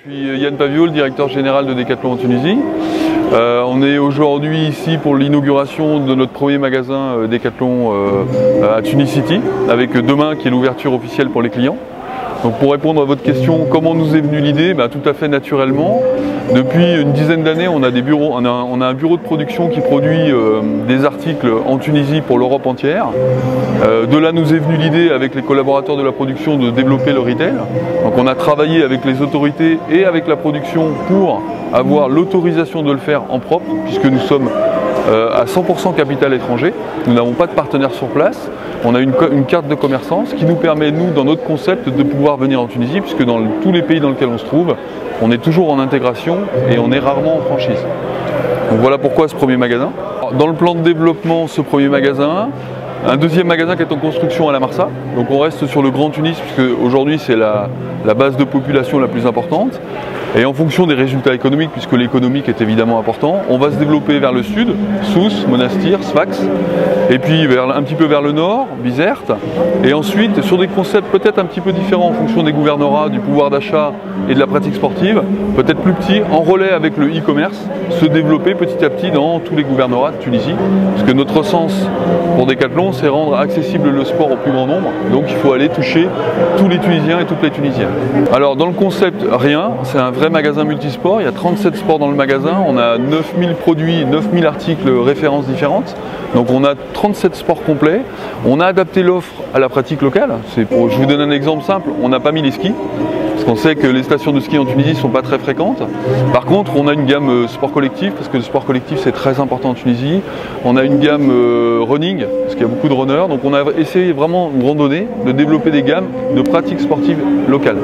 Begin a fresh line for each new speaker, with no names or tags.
Je suis Yann Paviot, le directeur général de Decathlon en Tunisie. On est aujourd'hui ici pour l'inauguration de notre premier magasin Decathlon à Tunis City, avec demain qui est l'ouverture officielle pour les clients. Donc pour répondre à votre question, comment nous est venue l'idée? Tout à fait naturellement. Depuis une dizaine d'années, on a un bureau de production qui produit des articles en Tunisie pour l'Europe entière. De là nous est venue l'idée avec les collaborateurs de la production de développer le retail. Donc on a travaillé avec les autorités et avec la production pour avoir l'autorisation de le faire en propre, puisque nous sommes à 100% capital étranger. Nous n'avons pas de partenaire sur place. On a une carte de commerçant, ce qui nous permet, nous, dans notre concept, de pouvoir venir en Tunisie, puisque dans tous les pays dans lesquels on se trouve, on est toujours en intégration et on est rarement en franchise. Donc voilà pourquoi ce premier magasin. Dans le plan de développement, ce premier magasin, un deuxième magasin qui est en construction à la Marsa. Donc on reste sur le Grand Tunis, puisque aujourd'hui c'est la base de population la plus importante. Et en fonction des résultats économiques, puisque l'économique est évidemment important, on va se développer vers le sud, Sousse, Monastir, Sfax, et puis un petit peu vers le nord, Bizerte, et ensuite sur des concepts peut-être un petit peu différents en fonction des gouvernorats, du pouvoir d'achat et de la pratique sportive, peut-être plus petits, en relais avec le e-commerce, se développer petit à petit dans tous les gouvernorats de Tunisie, parce que notre sens pour Decathlon, c'est rendre accessible le sport au plus grand nombre, donc il faut aller toucher tous les Tunisiens et toutes les Tunisiennes. Alors dans le concept, rien, c'est un vrai magasin multisport, il y a 37 sports dans le magasin, on a 9000 produits, 9000 articles références différentes, donc on a 37 sports complets. On a adapté l'offre à la pratique locale, je vous donne un exemple simple, on n'a pas mis les skis, parce qu'on sait que les stations de ski en Tunisie ne sont pas très fréquentes. Par contre, on a une gamme sport collectif, parce que le sport collectif c'est très important en Tunisie. On a une gamme running, parce qu'il y a beaucoup de runners, donc on a essayé vraiment de randonner, de développer des gammes de pratiques sportives locales.